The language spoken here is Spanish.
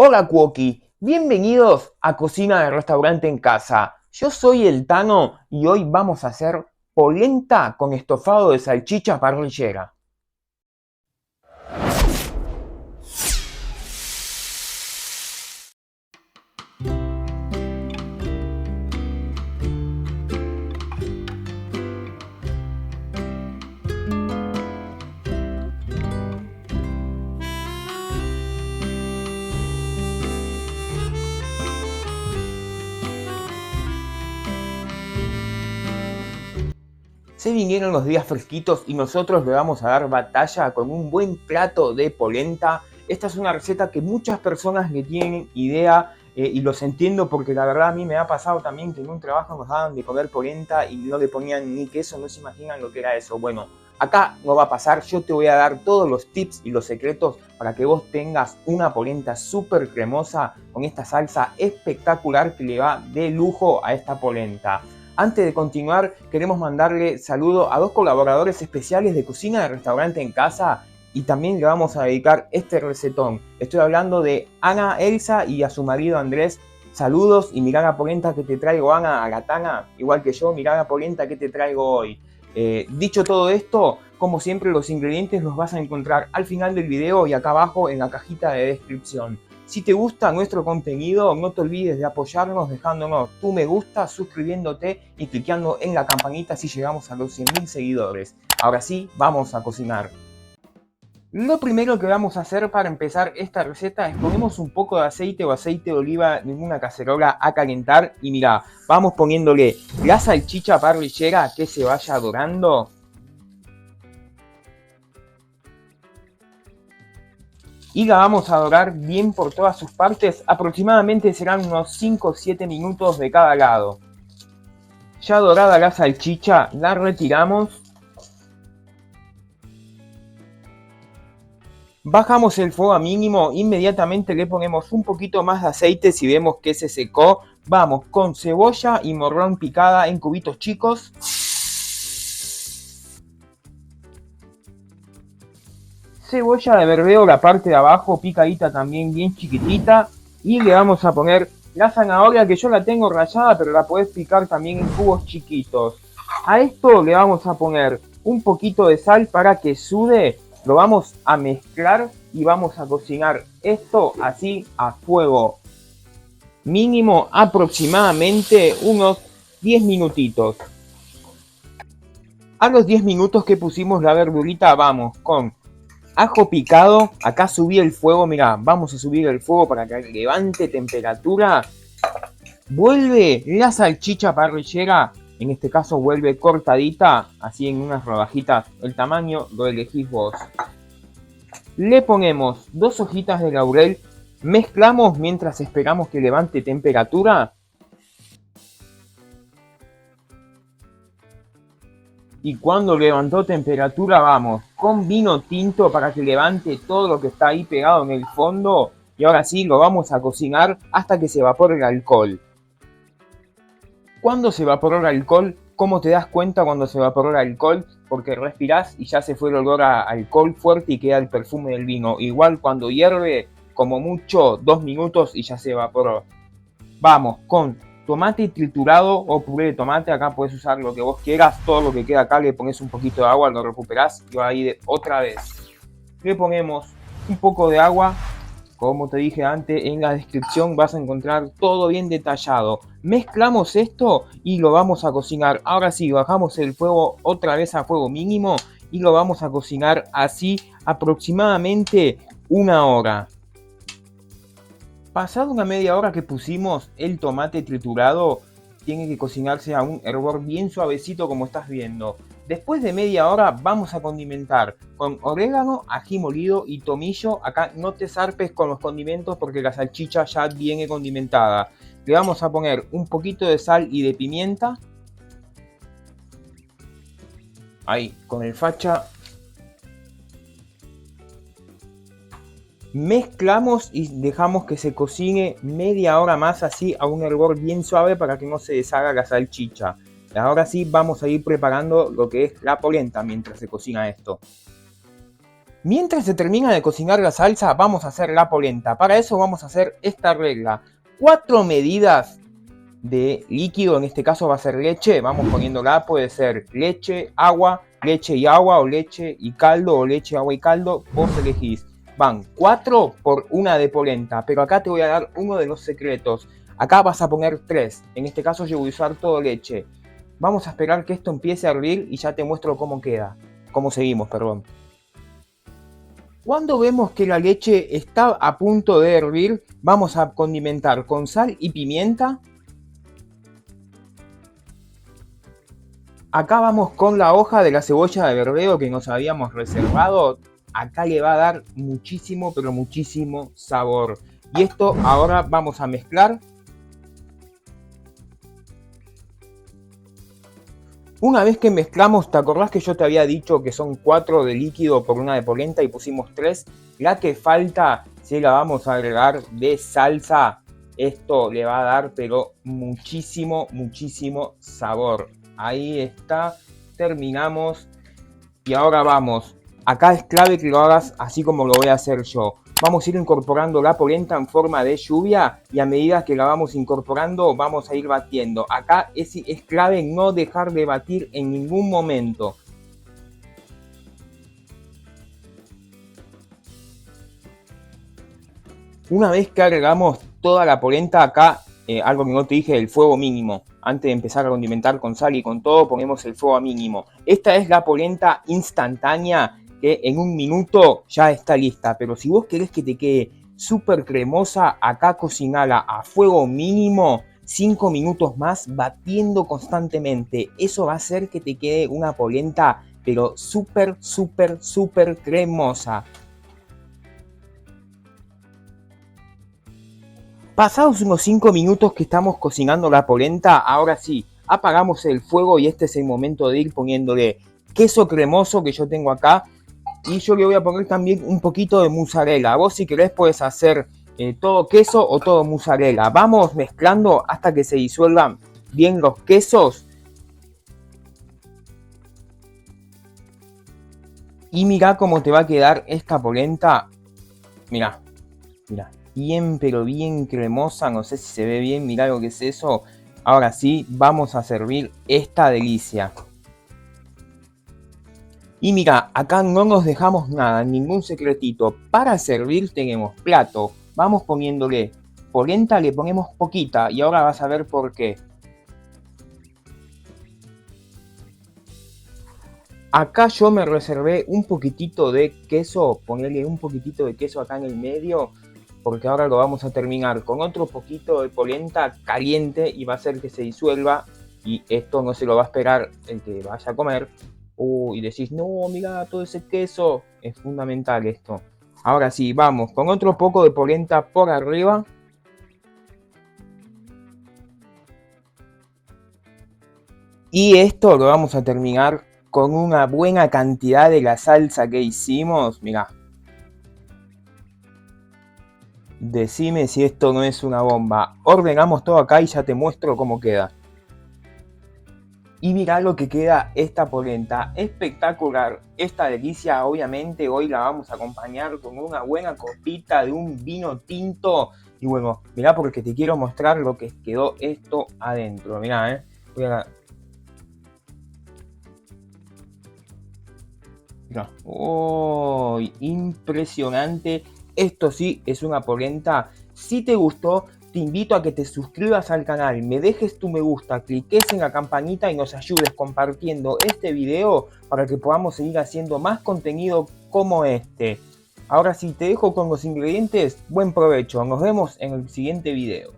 Hola Cuoqui, bienvenidos a Cocina de Restaurante en Casa. Yo soy el Tano y hoy vamos a hacer polenta con estofado de salchicha parrillera. Se vinieron los días fresquitos y nosotros le vamos a dar batalla con un buen plato de polenta. Esta es una receta que muchas personas le tienen idea y los entiendo porque la verdad a mí me ha pasado también que en un trabajo nos daban de comer polenta y no le ponían ni queso, no se imaginan lo que era eso. Bueno, acá no va a pasar, yo te voy a dar todos los tips y los secretos para que vos tengas una polenta súper cremosa con esta salsa espectacular que le va de lujo a esta polenta. Antes de continuar, queremos mandarle saludo a dos colaboradores especiales de Cocina de Restaurante en Casa y también le vamos a dedicar este recetón. Estoy hablando de Ana Elsa y a su marido Andrés. Saludos y mirá la polenta que te traigo, Ana, a la Tana, igual que yo, mirá la polenta que te traigo hoy. Dicho todo esto, como siempre los ingredientes los vas a encontrar al final del video y acá abajo en la cajita de descripción. Si te gusta nuestro contenido, no te olvides de apoyarnos dejándonos tu me gusta, suscribiéndote y clicando en la campanita si llegamos a los 100.000 seguidores. Ahora sí, vamos a cocinar. Lo primero que vamos a hacer para empezar esta receta es ponemos un poco de aceite o aceite de oliva en una cacerola a calentar y mira, vamos poniéndole la salchicha parrillera que se vaya dorando. Y la vamos a dorar bien por todas sus partes, aproximadamente serán unos 5 o 7 minutos de cada lado. Ya dorada la salchicha, la retiramos. Bajamos el fuego a mínimo, inmediatamente le ponemos un poquito más de aceite si vemos que se secó. Vamos con cebolla y morrón picada en cubitos chicos. Cebolla de verdeo, la parte de abajo picadita también bien chiquitita. Y le vamos a poner la zanahoria que yo la tengo rallada, pero la podés picar también en cubos chiquitos. A esto le vamos a poner un poquito de sal para que sude. Lo vamos a mezclar y vamos a cocinar esto así a fuego mínimo aproximadamente unos 10 minutitos. A los 10 minutos que pusimos la verdurita vamos con ajo picado. Acá subí el fuego, mirá, vamos a subir el fuego para que levante temperatura. Vuelve la salchicha parrillera, en este caso vuelve cortadita, así en unas rodajitas, el tamaño lo elegís vos. Le ponemos 2 hojitas de laurel, mezclamos mientras esperamos que levante temperatura. Y cuando levantó temperatura vamos con vino tinto para que levante todo lo que está ahí pegado en el fondo. Y ahora sí lo vamos a cocinar hasta que se evapore el alcohol. Cuando se evaporó el alcohol, ¿cómo te das cuenta cuando se evaporó el alcohol? Porque respirás y ya se fue el olor a alcohol fuerte y queda el perfume del vino. Igual cuando hierve, como mucho 2 minutos y ya se evaporó. Vamos con tomate triturado o puré de tomate. Acá puedes usar lo que vos quieras. Todo lo que queda acá le pones un poquito de agua, lo recuperás y va ahí otra vez. Le ponemos un poco de agua. Como te dije antes, en la descripción vas a encontrar todo bien detallado. Mezclamos esto y lo vamos a cocinar. Ahora sí, bajamos el fuego otra vez a fuego mínimo y lo vamos a cocinar así aproximadamente 1 hora. Pasada una media hora que pusimos el tomate triturado, tiene que cocinarse a un hervor bien suavecito como estás viendo. Después de media hora vamos a condimentar con orégano, ají molido y tomillo. Acá no te zarpes con los condimentos porque la salchicha ya viene condimentada. Le vamos a poner un poquito de sal y de pimienta. Ahí, con el facha. Mezclamos y dejamos que se cocine media hora más así a un hervor bien suave para que no se deshaga la salchicha. Ahora sí vamos a ir preparando lo que es la polenta mientras se cocina esto. Mientras se termina de cocinar la salsa, vamos a hacer la polenta. Para eso vamos a hacer esta regla. 4 medidas de líquido, en este caso va a ser leche. Vamos poniéndola, puede ser leche, agua, leche y agua, o leche y caldo, o leche, agua y caldo, vos elegís. Van 4 por 1 de polenta, pero acá te voy a dar uno de los secretos. Acá vas a poner 3, en este caso yo voy a usar todo leche. Vamos a esperar que esto empiece a hervir y ya te muestro cómo queda. Cómo seguimos, perdón. Cuando vemos que la leche está a punto de hervir, vamos a condimentar con sal y pimienta. Acá vamos con la hoja de la cebolla de verdeo que nos habíamos reservado. Acá le va a dar muchísimo, pero muchísimo sabor. Y esto ahora vamos a mezclar. Una vez que mezclamos, ¿te acordás que yo te había dicho que son 4 de líquido por 1 de polenta y pusimos 3? La que falta, se la vamos a agregar de salsa. Esto le va a dar, pero muchísimo, muchísimo sabor. Ahí está, terminamos. Y ahora vamos. Acá es clave que lo hagas así como lo voy a hacer yo. Vamos a ir incorporando la polenta en forma de lluvia y a medida que la vamos incorporando vamos a ir batiendo. Acá es clave no dejar de batir en ningún momento. Una vez que agregamos toda la polenta, acá algo que no te dije, el fuego mínimo. Antes de empezar a condimentar con sal y con todo, ponemos el fuego a mínimo. Esta es la polenta instantánea que en un minuto ya está lista. Pero si vos querés que te quede súper cremosa, acá cocinala a fuego mínimo 5 minutos más batiendo constantemente. Eso va a hacer que te quede una polenta pero súper, súper, súper cremosa. Pasados unos 5 minutos que estamos cocinando la polenta, ahora sí, apagamos el fuego y este es el momento de ir poniéndole queso cremoso que yo tengo acá. Y yo le voy a poner también un poquito de mozzarella. Vos si querés puedes hacer todo queso o todo mozzarella. Vamos mezclando hasta que se disuelvan bien los quesos. Y mirá cómo te va a quedar esta polenta. Mirá, mirá. Bien, pero bien cremosa. No sé si se ve bien. Mirá lo que es eso. Ahora sí, vamos a servir esta delicia. Y mira, acá no nos dejamos nada, ningún secretito. Para servir tenemos plato. Vamos poniéndole polenta, le ponemos poquita y ahora vas a ver por qué. Acá yo me reservé un poquitito de queso, ponerle un poquitito de queso acá en el medio, porque ahora lo vamos a terminar con otro poquito de polenta caliente y va a hacer que se disuelva y esto no se lo va a esperar el que vaya a comer. Y decís, no, mira, todo ese queso. Es fundamental esto. Ahora sí, vamos con otro poco de polenta por arriba. Y esto lo vamos a terminar con una buena cantidad de la salsa que hicimos. Mirá. Decime si esto no es una bomba. Ordenamos todo acá y ya te muestro cómo queda. Y mirá lo que queda esta polenta, espectacular. Esta delicia obviamente hoy la vamos a acompañar con una buena copita de un vino tinto. Y bueno, mirá porque te quiero mostrar lo que quedó esto adentro. Mirá, Mirá. Mirá. ¡Oh! Impresionante. Esto sí es una polenta. Si te gustó, te invito a que te suscribas al canal, me dejes tu me gusta, cliques en la campanita y nos ayudes compartiendo este video para que podamos seguir haciendo más contenido como este. Ahora sí, te dejo con los ingredientes. Buen provecho, nos vemos en el siguiente video.